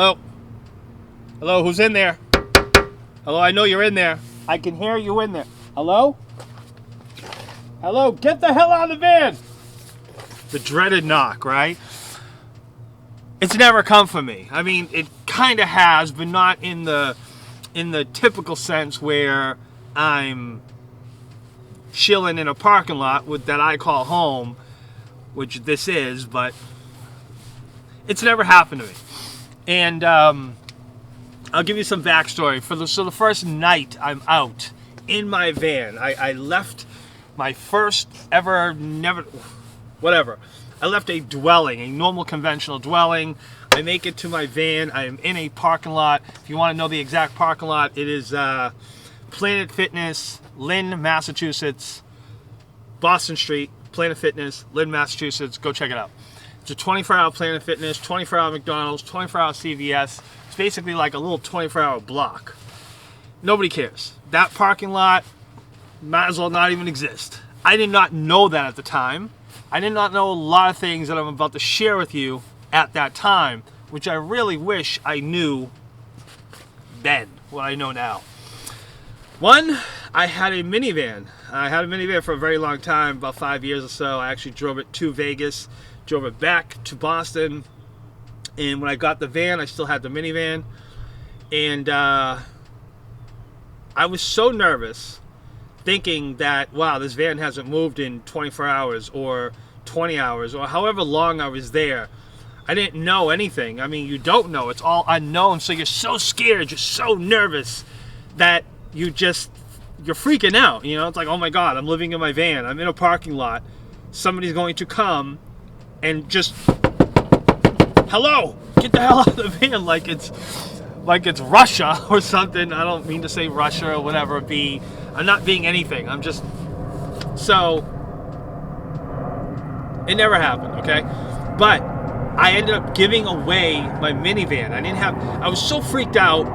Hello? Hello, who's in there? Hello, I know you're in there. I can hear you in there. Hello? Hello, get the hell out of the van! The dreaded knock, right? It's never come for me. I mean, it kind of has, but not in the typical sense where I'm chilling in a parking lot that I call home, which this is, but it's never happened to me. And I'll give you some backstory. So the first night I'm out in my van, I left my first ever, whatever. I left a dwelling, a normal conventional dwelling. I make it to my van. I am in a parking lot. If you want to know the exact parking lot, it is Planet Fitness, Lynn, Massachusetts, Boston Street, Planet Fitness, Lynn, Massachusetts. Go check it out. It's a 24-hour Planet Fitness, 24-hour McDonald's, 24-hour CVS. It's basically like a little 24-hour block. Nobody cares. That parking lot might as well not even exist. I did not know that at the time. I did not know a lot of things that I'm about to share with you at that time, which I really wish I knew then, what I know now. One, I had a minivan. I had a minivan for a very long time, about 5 years or so. I actually drove it to Vegas, drove it back to Boston, and when I got the van, I still had the minivan, and I was so nervous, thinking that, wow, this van hasn't moved in 24 hours or 20 hours or however long I was there. I didn't know anything. I mean, you don't know. It's all unknown. So you're so scared. You're so nervous that you're freaking out. You know, it's like, oh my God, I'm living in my van. I'm in a parking lot. Somebody's going to come and just, hello, get the hell out of the van, like it's Russia or something. I don't mean to say Russia or whatever it be. I'm not being anything. I'm just, so it never happened, okay? But I ended up giving away my minivan. I was so freaked out.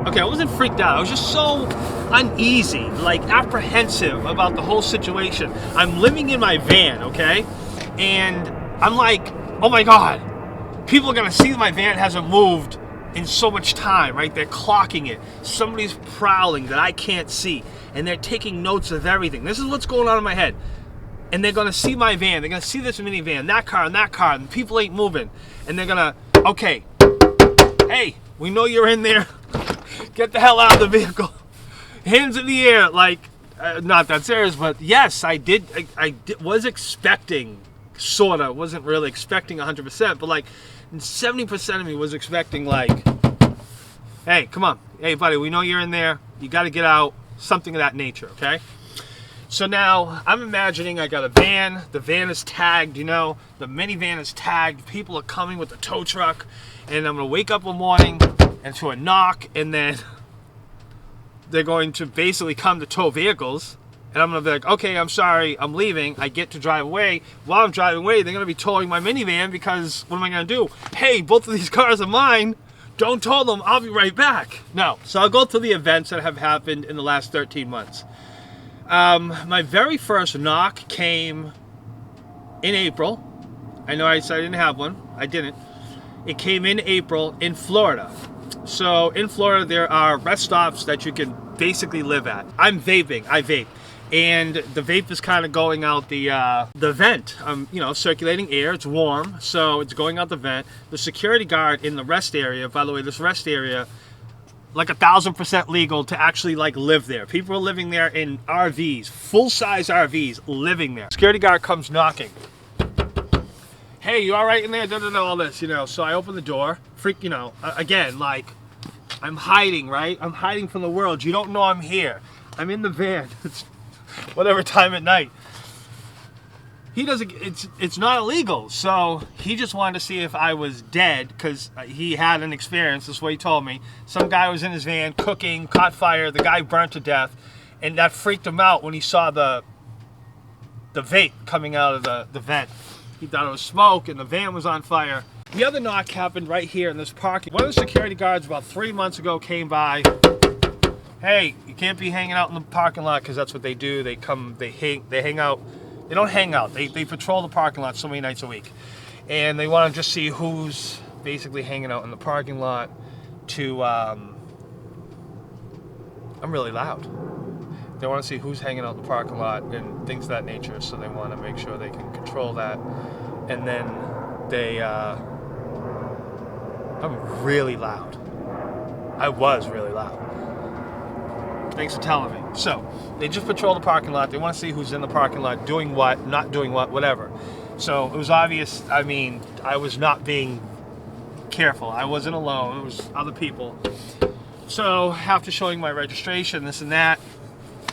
Okay, I wasn't freaked out. I was just so uneasy, like apprehensive about the whole situation. I'm living in my van, okay? And I'm like, oh my God, people are gonna see that my van hasn't moved in so much time, right? They're clocking it. Somebody's prowling that I can't see, and they're taking notes of everything. This is what's going on in my head. And they're gonna see my van. They're gonna see this minivan, that car, and people ain't moving. And they're gonna, okay, hey, we know you're in there. Get the hell out of the vehicle. Hands in the air, like, not that serious, but yes, I was expecting, sorta, wasn't really expecting 100%, but like 70% of me was expecting, like, hey, come on, hey buddy, we know you're in there, you got to get out, something of that nature, okay? So now I'm imagining I got a van, the van is tagged, you know, the minivan is tagged, people are coming with the tow truck, and I'm gonna wake up one morning and to a knock, and then they're going to basically come to tow vehicles. And I'm going to be like, okay, I'm sorry, I'm leaving. I get to drive away. While I'm driving away, they're going to be towing my minivan because what am I going to do? Hey, both of these cars are mine. Don't tow them. I'll be right back. No. So I'll go through the events that have happened in the last 13 months. My very first knock came in April. I know I said I didn't have one. I didn't. It came in April in Florida. So in Florida, there are rest stops that you can basically live at. I'm vaping. I vape. And the vape is kind of going out the vent. You know, circulating air. It's warm, so it's going out the vent. The security guard in the rest area, by the way, this rest area, like 1,000% legal to actually like live there. People are living there in RVs, full-size RVs, living there. Security guard comes knocking. Hey, you all right in there? All this, you know. So I open the door. You know, again, like, I'm hiding, right? I'm hiding from the world. You don't know I'm here. I'm in the van. It's whatever time at night. He doesn't, it's not illegal. So he just wanted to see if I was dead because he had an experience. This is what he told me. Some guy was in his van cooking, caught fire. The guy burnt to death. And that freaked him out when he saw the vape coming out of the vent. He thought it was smoke and the van was on fire. The other knock happened right here in this parking. One of the security guards about 3 months ago came by. Hey, you can't be hanging out in the parking lot because that's what they do. They come, they hang out. They don't hang out. They patrol the parking lot so many nights a week. And they want to just see who's basically hanging out in the parking lot to, I'm really loud. They want to see who's hanging out in the parking lot and things of that nature, so they want to make sure they can control that. And then I'm really loud. I was really loud. Thanks for telling me. So, they just patrol the parking lot. They want to see who's in the parking lot, doing what, not doing what, whatever. So, it was obvious, I mean, I was not being careful. I wasn't alone. It was other people. So, after showing my registration, this and that,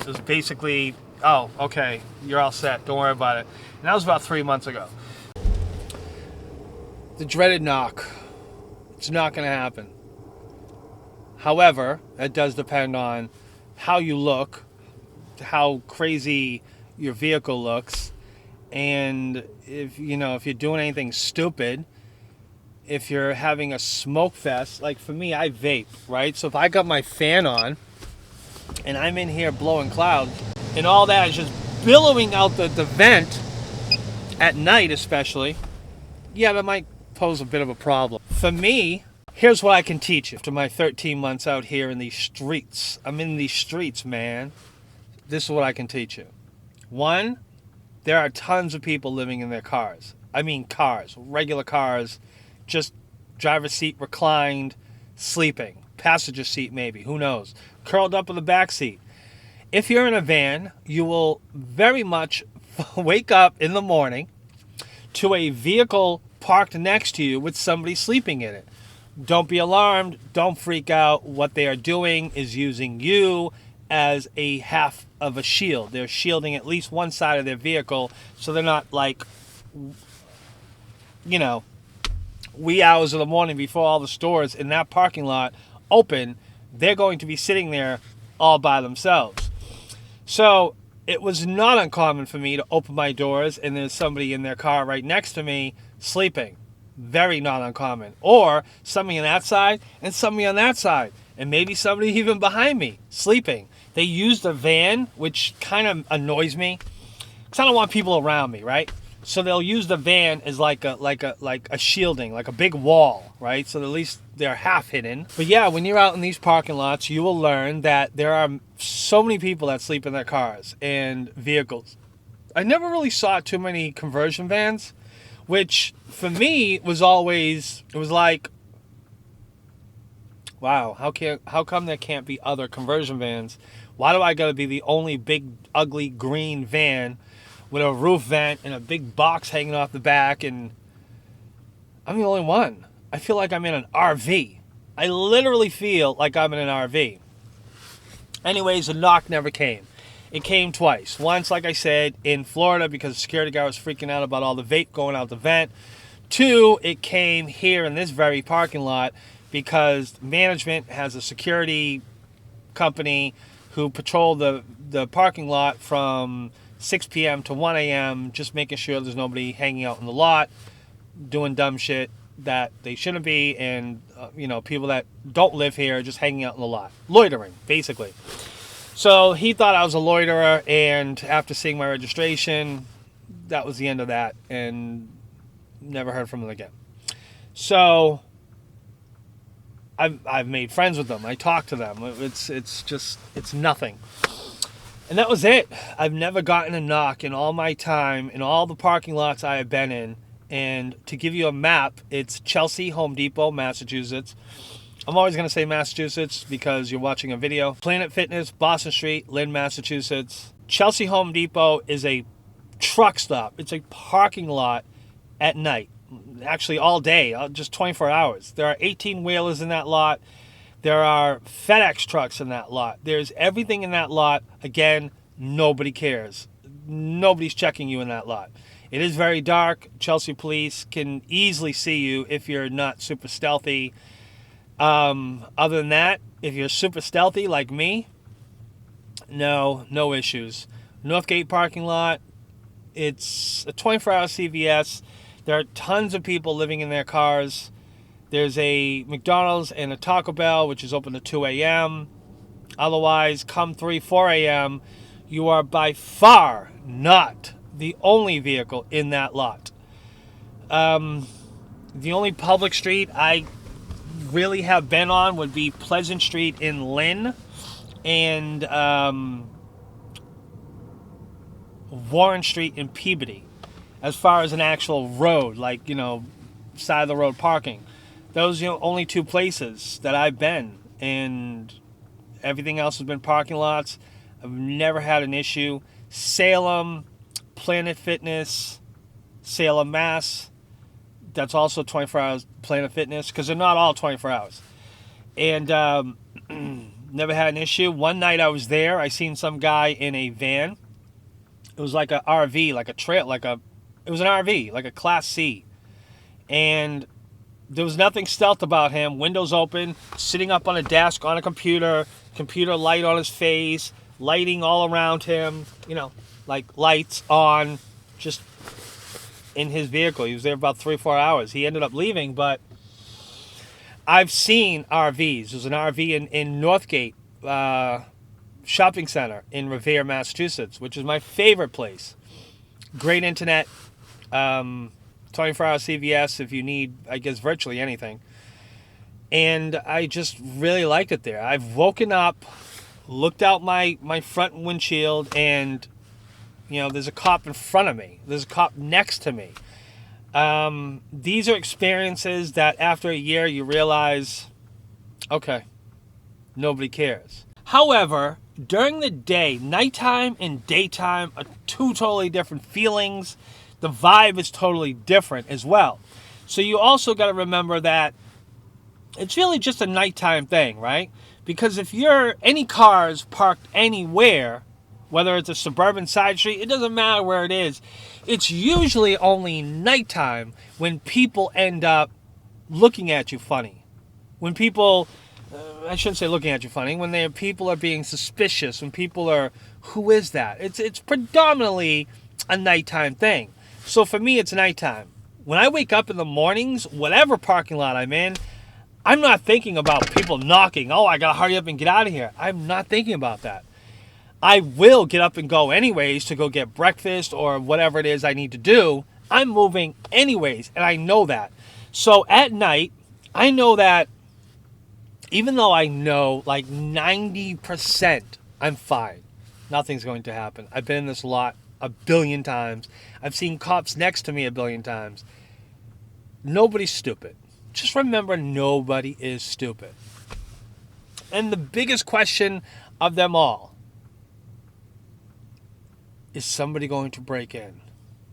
it was basically, oh, okay, you're all set. Don't worry about it. And that was about 3 months ago. The dreaded knock. It's not going to happen. However, it does depend on how you look, how crazy your vehicle looks, and if you're doing anything stupid, if you're having a smoke fest. Like for me, I vape, right? So if I got my fan on and I'm in here blowing clouds and all that is just billowing out the vent at night especially, yeah, that might pose a bit of a problem. For me, here's what I can teach you after my 13 months out here in these streets. I'm in these streets, man. This is what I can teach you. One, there are tons of people living in their cars. I mean cars, regular cars, just driver's seat reclined, sleeping. Passenger seat maybe, who knows. Curled up in the back seat. If you're in a van, you will very much wake up in the morning to a vehicle parked next to you with somebody sleeping in it. Don't be alarmed. Don't freak out. What they are doing is using you as a half of a shield. They're shielding at least one side of their vehicle so they're not like, wee hours of the morning before all the stores in that parking lot open. They're going to be sitting there all by themselves. So it was not uncommon for me to open my doors and there's somebody in their car right next to me sleeping. Very not uncommon. Or somebody on that side and somebody on that side. And maybe somebody even behind me sleeping. They use the van, which kind of annoys me because I don't want people around me, right? So they'll use the van as like a shielding, like a big wall, right? So at least they're half hidden. But yeah, when you're out in these parking lots, you will learn that there are so many people that sleep in their cars and vehicles. I never really saw too many conversion vans, which for me was always, it was like, wow, how come there can't be other conversion vans? Why do I gotta be the only big ugly green van with a roof vent and a big box hanging off the back, and I'm the only one? I feel like I'm in an RV. I literally feel like I'm in an RV. Anyways, the knock never came. It came twice. Once, like I said, in Florida because the security guard was freaking out about all the vape going out the vent. Two, it came here in this very parking lot because management has a security company who patrol the parking lot from 6 p.m. to 1 a.m. just making sure there's nobody hanging out in the lot doing dumb shit that they shouldn't be, and people that don't live here just hanging out in the lot, loitering basically. So he thought I was a loiterer, and after seeing my registration, that was the end of that, and never heard from him again. So I've made friends with them. I talk to them. It's nothing. And that was it. I've never gotten a knock in all my time, in all the parking lots I have been in. And to give you a map, it's Chelsea, Home Depot, Massachusetts. I'm always going to say Massachusetts because you're watching a video. Planet Fitness, Boston Street, Lynn, Massachusetts. Chelsea Home Depot is a truck stop. It's a parking lot at night. Actually, all day, just 24 hours. There are 18-wheelers in that lot. There are FedEx trucks in that lot. There's everything in that lot. Again, nobody cares. Nobody's checking you in that lot. It is very dark. Chelsea police can easily see you if you're not super stealthy. Other than that, if you're super stealthy like me, no issues. Northgate parking lot, it's a 24-hour CVS. There are tons of people living in their cars. There's a McDonald's and a Taco Bell, which is open to 2 a.m. Otherwise, come 3, 4 a.m., you are by far not the only vehicle in that lot. The only public street I really have been on would be Pleasant Street in Lynn and Warren Street in Peabody. As far as an actual road, like, side of the road parking. Those are the only two places that I've been, and everything else has been parking lots. I've never had an issue. Salem, Planet Fitness, Salem, Mass. That's also 24 hours Planet Fitness, because they're not all 24 hours. And never had an issue. One night I was there, I seen some guy in a van. It was like a RV, like a trail, it was an RV, like a Class C. And there was nothing stealth about him. Windows open, sitting up on a desk on a computer light on his face, lighting all around him, like lights on, just in his vehicle. He was there about 3-4 hours. He ended up leaving, but I've seen RVs. There's an RV in Northgate Shopping Center in Revere, Massachusetts, which is my favorite place. Great internet, 24-hour CVS if you need, I guess, virtually anything. And I just really liked it there. I've woken up, looked out my front windshield, and there's a cop in front of me. There's a cop next to me. These are experiences that after a year you realize, okay, nobody cares. However, during the day, nighttime and daytime are two totally different feelings. The vibe is totally different as well. So you also got to remember that it's really just a nighttime thing, right? Because if any cars parked anywhere, whether it's a suburban side street, it doesn't matter where it is. It's usually only nighttime when people end up looking at you funny. When people, I shouldn't say looking at you funny, when people are being suspicious, when people are, who is that? It's predominantly a nighttime thing. So for me, it's nighttime. When I wake up in the mornings, whatever parking lot I'm in, I'm not thinking about people knocking. Oh, I got to hurry up and get out of here. I'm not thinking about that. I will get up and go anyways to go get breakfast or whatever it is I need to do. I'm moving anyways, and I know that. So at night, I know that even though I know like 90% I'm fine, nothing's going to happen. I've been in this lot a billion times. I've seen cops next to me a billion times. Nobody's stupid. Just remember, nobody is stupid. And the biggest question of them all, is somebody going to break in?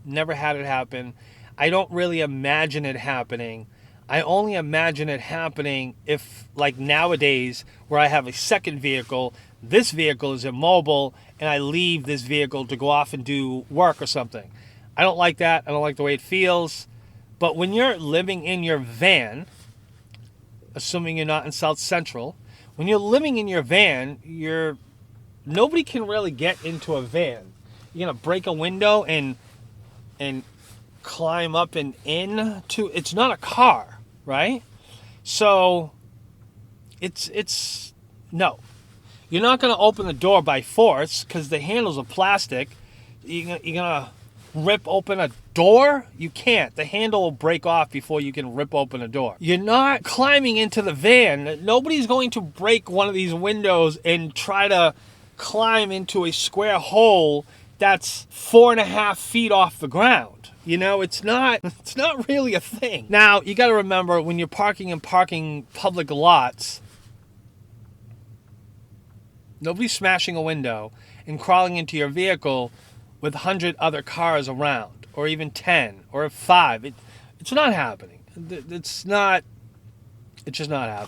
Never had it happen. I don't really imagine it happening. I only imagine it happening if, like nowadays, where I have a second vehicle, this vehicle is immobile, and I leave this vehicle to go off and do work or something. I don't like that. I don't like the way it feels. But when you're living in your van, assuming you're not in South Central, when you're living in your van, nobody can really get into a van. You're going to break a window and climb up and in to, it's not a car, right? So it's no. You're not going to open the door by force because the handles are plastic. You're going to rip open a door? You can't. The handle will break off before you can rip open a door. You're not climbing into the van. Nobody's going to break one of these windows and try to climb into a square hole that's 4.5 feet off the ground. It's not really a thing. Now, you got to remember, when you're parking in public lots, nobody's smashing a window and crawling into your vehicle with 100 other cars around, or even 10, or 5. It's not happening. It's just not happening.